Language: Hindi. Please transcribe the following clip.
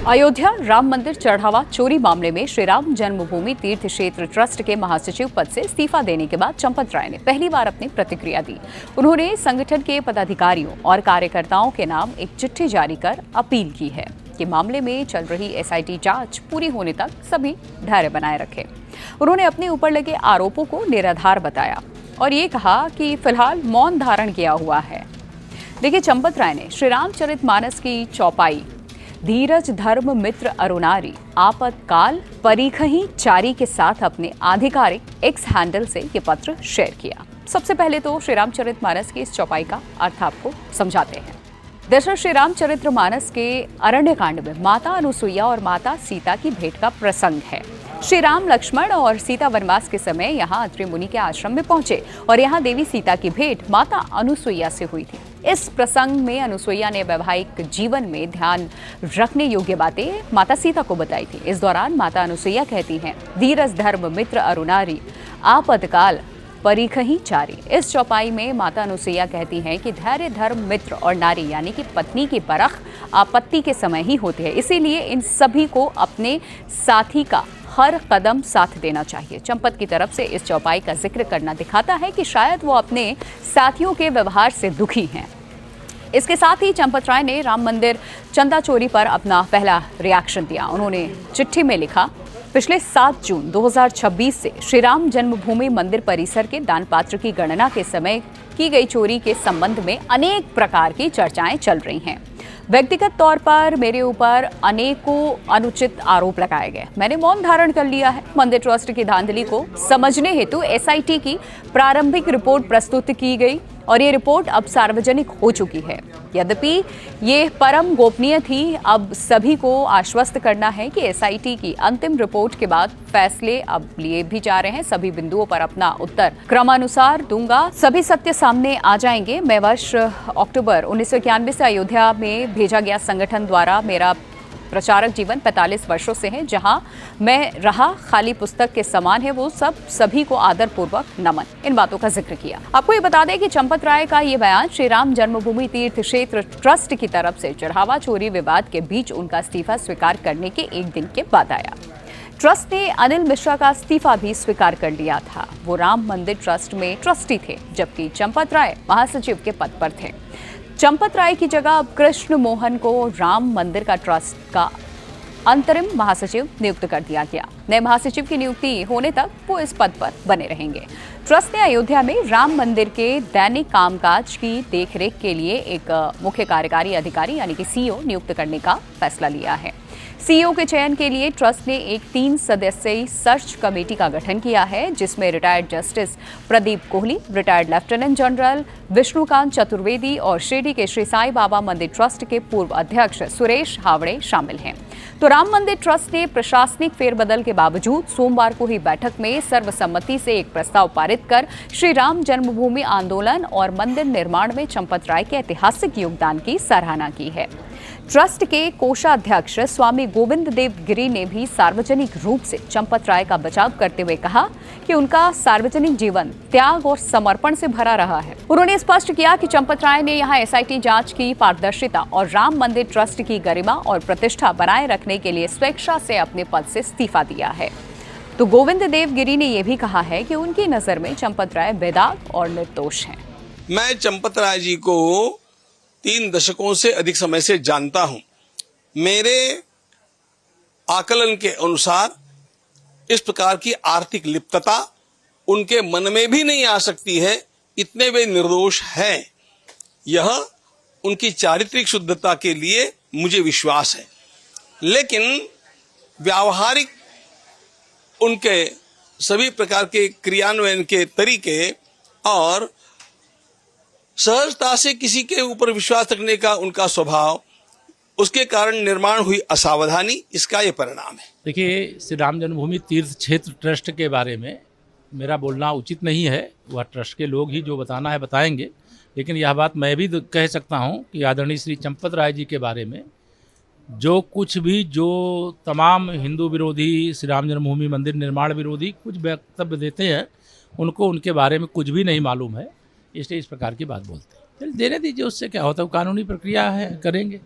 अयोध्या राम मंदिर चढ़ावा चोरी मामले में श्री राम जन्मभूमि तीर्थ क्षेत्र ट्रस्ट के महासचिव पद से इस्तीफा देने के बाद चंपत राय ने पहली बार अपनी प्रतिक्रिया दी। उन्होंने संगठन के पदाधिकारियों और कार्यकर्ताओं के नाम एक चिट्ठी जारी कर अपील की है कि मामले में चल रही एसआईटी जांच पूरी होने तक सभी धैर्य बनाए रखें। उन्होंने अपने ऊपर लगे आरोपों को निराधार बताया और ये कहा कि फिलहाल मौन धारण किया हुआ है। देखिए, चंपत राय ने श्री रामचरितमानस की चौपाई धीरज धर्म मित्र अरुणारी आपतकाल परिखहि चारी के साथ अपने आधिकारिक एक्स हैंडल से ये पत्र शेयर किया। सबसे पहले तो श्री रामचरितमानस की इस चौपाई का अर्थ आपको समझाते हैं। दरअसल श्री रामचरितमानस के अरण्यकांड में माता अनुसुईया और माता सीता की भेंट का प्रसंग है। श्री राम लक्ष्मण और सीता वनवास के समय यहाँ अत्रि मुनि के आश्रम में पहुंचे और यहाँ देवी सीता की भेंट माता अनुसुईया से हुई थी। इस प्रसंग में अनुसुईया ने वैवाहिक जीवन में ध्यान रखने योग्य बातें माता सीता को बताई थी। इस दौरान माता अनुसुईया कहती हैं, धीरज धर्म मित्र अरुणारी आपतकाल परिखहि चारी। इस चौपाई में माता अनुसुईया कहती हैं कि धैर्य धर्म मित्र और नारी यानी कि पत्नी की परख आपत्ति के समय ही होती है, इसीलिए इन सभी को अपने साथी का हर कदम साथ देना चाहिए। चंपत की तरफ से इस चौपाई का जिक्र करना दिखाता है कि शायद वो अपने साथियों के व्यवहार से दुखी हैं। इसके साथ ही चंपत राय ने राम मंदिर चंदा चोरी पर अपना पहला रिएक्शन दिया। उन्होंने चिट्ठी में लिखा, पिछले 7 जून 2026 से श्री राम जन्मभूमि मंदिर परिसर के दान पात्र की गणना के समय की गई चोरी के संबंध में अनेक प्रकार की चर्चाएं चल रही हैं। व्यक्तिगत तौर पर मेरे ऊपर अनेकों अनुचित आरोप लगाए गए। मैंने मौन धारण कर लिया है। मंदिर ट्रस्ट की धांधली को समझने हेतु एसआईटी की प्रारंभिक रिपोर्ट प्रस्तुत की गई और ये रिपोर्ट अब सार्वजनिक हो चुकी है। यद्यपि ये परम गोपनीय थी, अब सभी को आश्वस्त करना है कि एसआईटी की अंतिम रिपोर्ट के बाद फैसले अब लिए भी जा रहे हैं। सभी बिंदुओं पर अपना उत्तर क्रमानुसार दूंगा, सभी सत्य सामने आ जाएंगे। मैं वर्ष अक्टूबर 1991 से अयोध्या में भेजा गया संगठन द्वारा मेरा प्रचारक जीवन 45 वर्षों से है। जहां मैं रहा खाली पुस्तक के समान है, वो सभी को आदरपूर्वक नमन। इन बातों का जिक्र किया। आपको ये बता दें कि चंपत राय का ये बयान श्री राम जन्मभूमि तीर्थ क्षेत्र ट्रस्ट की तरफ से चढ़ावा चोरी विवाद के बीच उनका इस्तीफा स्वीकार करने के एक दिन के बाद आया। ट्रस्ट ने अनिल मिश्रा का इस्तीफा भी स्वीकार कर लिया था। वो राम मंदिर ट्रस्ट में ट्रस्टी थे, जबकि चंपत राय महासचिव के पद पर थे। चंपत राय की जगह अब कृष्ण मोहन को राम मंदिर का ट्रस्ट का अंतरिम महासचिव नियुक्त कर दिया गया। नए महासचिव की नियुक्ति होने तक वो इस पद पर बने रहेंगे। ट्रस्ट ने अयोध्या में राम मंदिर के दैनिक कामकाज की देखरेख के लिए एक मुख्य कार्यकारी अधिकारी यानी कि सीईओ नियुक्त करने का फैसला लिया है। सीईओ के चयन के लिए ट्रस्ट ने एक 3 सदस्यीय सर्च कमेटी का गठन किया है, जिसमें retired justice Pradeep Kohli, retired lieutenant general Vishnukant Chaturvedi और शिरडी के श्री साईं बाबा मंदिर ट्रस्ट के पूर्व अध्यक्ष सुरेश हावड़े शामिल हैं। तो राम मंदिर ट्रस्ट ने प्रशासनिक फेरबदल के बावजूद सोमवार को हुई बैठक में सर्वसम्मति से एक प्रस्ताव पारित कर श्री राम जन्मभूमि आंदोलन और मंदिर निर्माण में चंपत राय के ऐतिहासिक योगदान की सराहना की है। ट्रस्ट के कोषाध्यक्ष स्वामी गोविंद देव गिरी ने भी सार्वजनिक रूप से चंपत राय का बचाव करते हुए कहा कि उनका सार्वजनिक जीवन त्याग और समर्पण से भरा रहा है। उन्होंने स्पष्ट किया कि चंपत राय ने यहां एसआईटी जांच की पारदर्शिता और राम मंदिर ट्रस्ट की गरिमा और प्रतिष्ठा बनाए रखने के लिए स्वेच्छा से अपने पद से इस्तीफा दिया है। तो गोविंद देव गिरी ने यह भी कहा है कि उनकी नजर में चंपत राय बेदाग और निर्दोष हैं। मैं चंपत राय जी को 3 दशकों से अधिक समय से जानता हूं। मेरे आकलन के अनुसार इस प्रकार की आर्थिक लिप्तता उनके मन में भी नहीं आ सकती है, इतने वे निर्दोष हैं। यह उनकी चारित्रिक शुद्धता के लिए मुझे विश्वास है, लेकिन व्यावहारिक उनके सभी प्रकार के क्रियान्वयन के तरीके और सहजता से किसी के ऊपर विश्वास रखने का उनका स्वभाव, उसके कारण निर्माण हुई असावधानी, इसका ये परिणाम है। देखिए, श्री राम जन्मभूमि तीर्थ क्षेत्र ट्रस्ट के बारे में मेरा बोलना उचित नहीं है। वह ट्रस्ट के लोग ही जो बताना है बताएंगे, लेकिन यह बात मैं भी कह सकता हूं कि आदरणीय श्री चंपत राय जी के बारे में जो कुछ भी जो तमाम हिंदू विरोधी, श्री राम जन्मभूमि मंदिर निर्माण विरोधी कुछ वक्तव्य देते हैं, उनको उनके बारे में कुछ भी नहीं मालूम है, इसलिए इस प्रकार की बात बोलते हैं। चलिए देने दीजिए, उससे क्या होता है, कानूनी प्रक्रिया है, करेंगे।